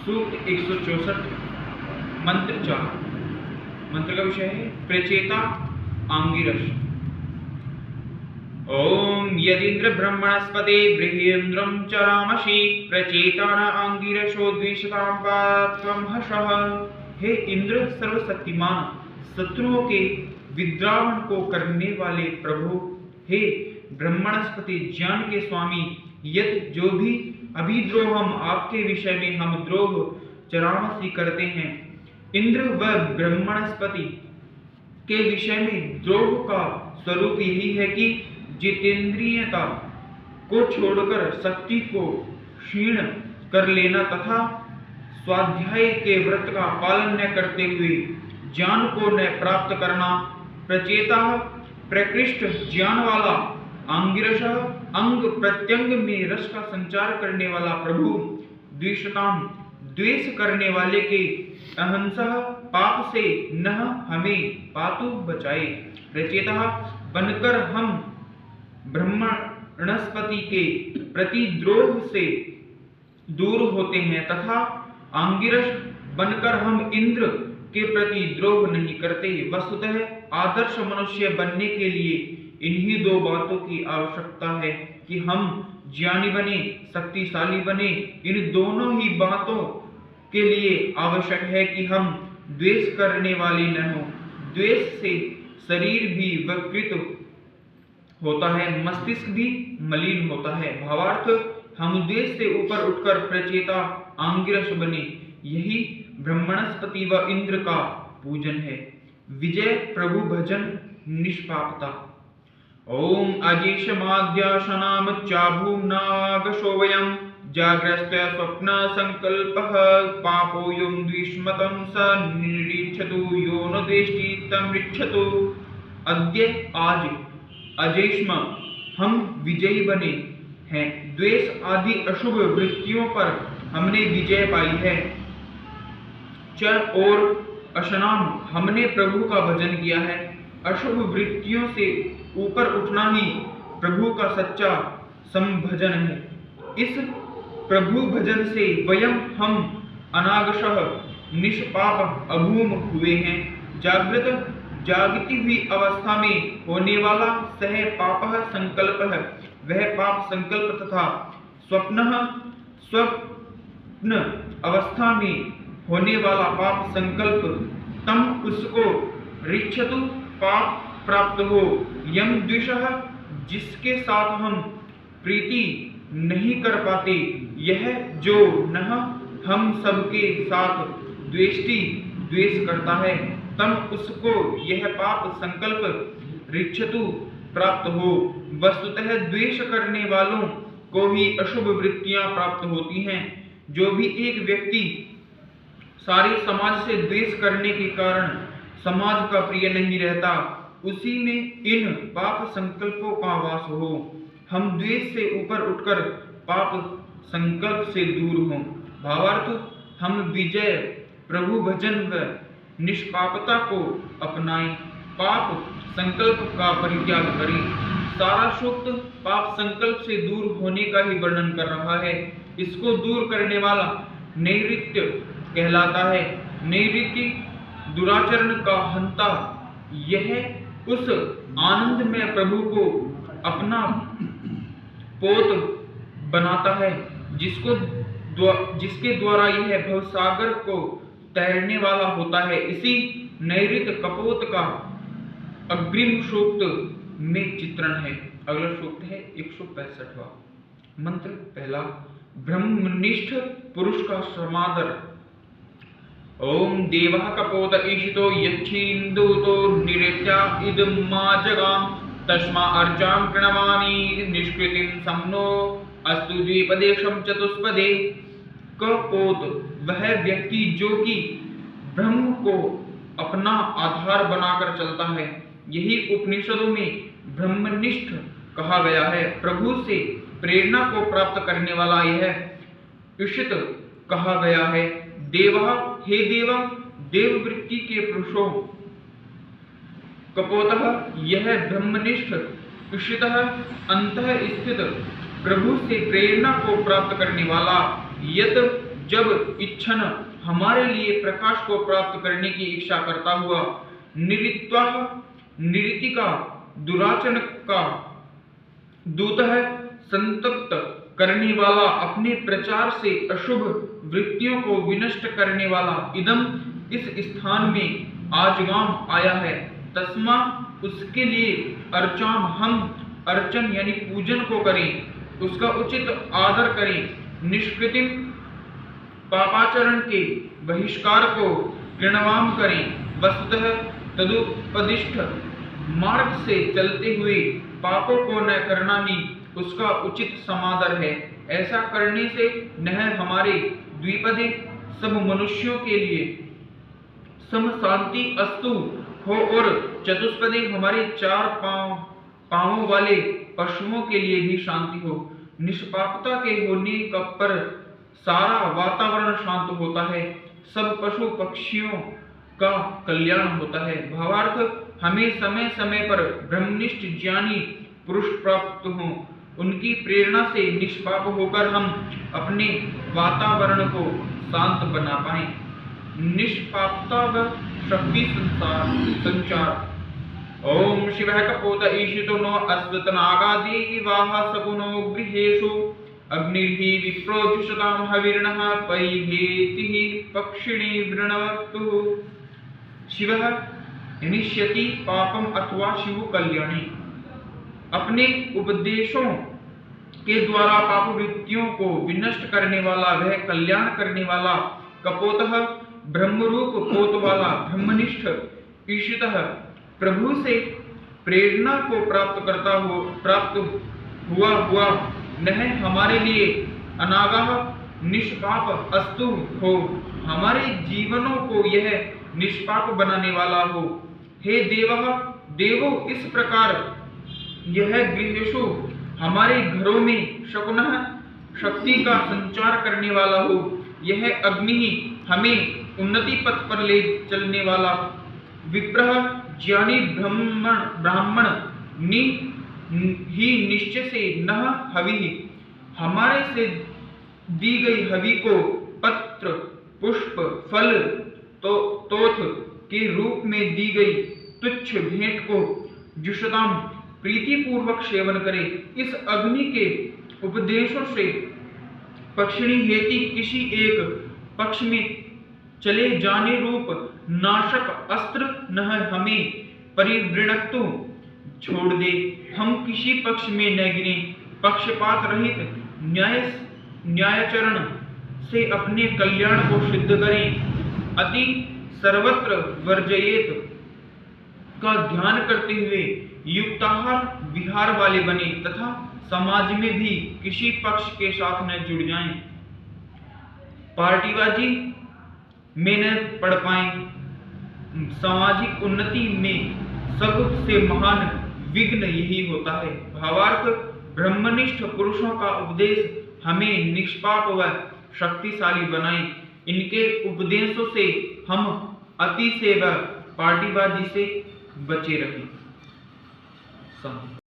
सूक्त 164 मंत्र 4। मंत्र का विषय है प्रचेता आंगिरस। ओम यदिंद्र ब्रह्मणस्पते बृहेन्द्रं चरामसि प्रचेतान आंगिरसो द्विषतां पात्वं हर्षः। हे इंद्र सर्वशक्तिमान, शत्रुओं के विद्रावण को करने वाले प्रभु, हे ब्रह्मणस्पति ज्ञान के स्वामी, यद जो भी अभिद्रोह हम आपके विषय में हम द्रोह चरामसी करते हैं, इंद्र व ब्रह्मणस्पति के विषय में द्रोह का स्वरूप यही है कि जितेंद्रियता को छोड़कर शक्ति को क्षीण कर लेना तथा स्वाध्याय के व्रत का पालन न करते हुए ज्ञान को न प्राप्त करना। प्रचेता प्रकृष्ट ज्ञान वाला, आंगिरस अंग प्रत्यंग में रस का संचार करने वाला प्रभु, द्विषताम द्वेष करने वाले के अहंसः पाप से न हमें पातु बचाए। प्रचेता बनकर हम ब्रह्मणस्पति के प्रति द्रोह से दूर होते हैं तथा आंगिरस बनकर हम इंद्र के प्रति द्रोह नहीं करते। वस्तुतः आदर्श मनुष्य बनने के लिए इन्हीं दो बातों की आवश्यकता है कि हम ज्ञानी बने, शक्तिशाली बने। इन दोनों ही बातों के लिए आवश्यक है कि हम द्वेष करने वाले न हो। द्वेष से शरीर भी विकृत होता है, मस्तिष्क भी मलिन होता है। भावार्थ, हम द्वेष से ऊपर उठकर प्रचेता आंगिरस बने, यही ब्रह्मणस्पति व इंद्र का पूजन है। विजय प्रभु भजन निष्पापता। ओम अजेशमाद्याशनाम चाभूम्नागशो वयं जाग्रस्त स्वप्न संकल्पः पापोऽयं द्विष्मतं स निरीक्षतु यो न द्वेष्टि तं ऋक्षतु। अद्य आज अजेष्म हम विजयी बने हैं, द्वेष आदि अशुभ वृत्तियों पर हमने विजय पाई है। च और अशनाम हमने प्रभु का भजन किया है। अशुभ वृत्तियों से ऊपर उठना ही प्रभु का सच्चा संभजन है। इस प्रभु भजन से वयम हम अनागशः निष्पाप अभूम हुए हैं। जागृत जागती हुई अवस्था में होने वाला सह पापः संकल्प है, वह पाप संकल्प तथा स्वप्न अवस्था में होने वाला पाप संकल्प तम उसको ऋक्षतु पाप प्राप्त हो। यम द्विषः जिसके साथ हम प्रीति नहीं कर पाते, यह जो न हम सबके साथ द्वेष्टि द्वेष करता है, तम उसको यह पाप संकल्प ऋक्षतु प्राप्त हो। वस्तुतः द्वेष करने वालों को ही अशुभ वृत्तियां प्राप्त होती हैं। जो भी एक व्यक्ति सारे समाज से द्वेष करने के कारण समाज का प्रिय नहीं रहता, उसी में इन पाप संकल्पों का वास हो। हम द्वेष से ऊपर उठकर पाप संकल्प से दूर हों। भावार्थ, हम विजय प्रभु भजन व निष्पापता को अपनाएं, पाप संकल्प का परित्याग करें। सारा सूक्त पाप संकल्प से दूर होने का ही वर्णन कर रहा है। इसको दूर करने वाला नैऋत्य कहलाता है। नैऋत्य दुराचरण का हंता, यह उस आनंद में प्रभु को अपना पोत बनाता है जिसके द्वारा यह भवसागर को तैरने वाला होता है। इसी नैऋत्य कपोत का अग्रिम सूक्त में चित्रण है। अगला सूक्त है 165वां। मंत्र पहला, ब्रह्मनिष्ठ पुरुष का समादर। ओम देवः कपोत ईशितो यच्छिन्दुतो निरेत्या इदम्मा जगाम तस्मा अर्चां प्रणमामि निष्कृतिं सम्नो अस्तु द्विपदेशं चतुष्पदे। कपोत वह व्यक्ति जो कि ब्रह्म को अपना आधार बनाकर चलता है, यही उपनिषदों में ब्रह्मनिष्ठ कहा गया है। प्रभु से प्रेरणा को प्राप्त करने वाला यह ईशित कहा गया है। देवः, हे देवा, देववृत्ति के पुरुषों। कपोतः यह ब्रह्मनिष्ठ, ईशितः अंतः स्थित प्रभु से प्रेरणा को प्राप्त करने वाला। यत जब इच्छन हमारे लिए प्रकाश को प्राप्त करने की इच्छा करता हुआ निरिति का दुराचरण का दूत है, संतप्त करने वाला, अपने प्रचार से अशुभ वृत्तियों को विनष्ट करने वाला इदम इस स्थान में आजगाम आया है, तस्मा उसके लिए अर्चाम हम अर्चन यानी पूजन को करें, उसका उचित आदर करें, निष्कृतिम पापाचरण के बहिष्कार को कृणवाम करें, वस्तुतः तदुपदिष्ट मार्ग से चलते हुए पापों को न करना ही उसका उचित समादर है। ऐसा करने से नह हमारे द्विपदे सब मनुष्यों के लिए सम शांति अस्तु हो और चतुष्पदे हमारे चार पांवों वाले पशुओं के लिए भी शांति हो। निष्पापता के होने का पर सारा वातावरण शांत होता है, सब पशु पक्षियों का कल्याण होता है। भावार्थ, हमें समय समय पर ब्रह्मनिष्ठ ज्ञानी पुरुष प्राप्त हों, उनकी प्रेरणा से निष्पाप होकर हम अपने वातावरण को शांत बना पाएं। निष्पापता व शक्ति संचार। ओम शिवः कपोत ईशितो नो अश्वतनागादि वाह सगुणो गृहेषु अग्निर्हि विप्रोजुषतां हविर्नः पैहेतिः पक्षिणी वृणवतु। शिवः निश्यति पापम अथवा शिव कल्याणी। अपने उपदेशों के द्वारा पाप वृत्तियों को विनष्ट करने वाला, वह कल्याण करने वाला, कपोतः ब्रह्मरूप पोत वाला, ब्रह्मनिष्ठ ईशितः प्रभु से प्रेरणा को प्राप्त हुआ नह हमारे लिए अनागाह निष्पाप अस्तु हो, हमारे जीवनों को यह निष्पाप बनाने वाला हो। हे देवो, इस प्रकार यह गृहेषु हमारे घरों में शकुनः शक्ति का संचार करने वाला हो। यह अग्नि ही हमें उन्नति पथ पर ले चलने वाला, विप्रह ज्ञानी ब्राह्मण ही निश्चय से नह हवि, हमारे से दी गई हवि को पत्र पुष्प फल तोथ के रूप में दी गई तुच्छ भेंट को जुषताम प्रीति पूर्वक सेवन करे। इस अग्नि के उपदेशों से पक्षिणी हेति किसी एक पक्ष में चले जाने रूप नाशक अस्त्र न हमें परिवृणक्तु छोड़ दे, हम किसी पक्ष में न गिरे, पक्षपात रहित न्यायाचरण से अपने कल्याण को सिद्ध करें, अति सर्वत्र वर्जयेत का ध्यान करते हुए युक्ताहार विहार वाले बने तथा समाज में भी किसी पक्ष के साथ न जुड़ जाएं, पार्टीबाजी में न पड़ पाएं। सामाजिक उन्नति में सबसे महान विघ्न यही होता है। भावार्थ, ब्रह्मनिष्ठ पुरुषों का उपदेश हमें निष्पाप व शक्तिशाली बनाए। इनके उपदेशों से हम अति से व पार्टीबाजी से बचे रहें।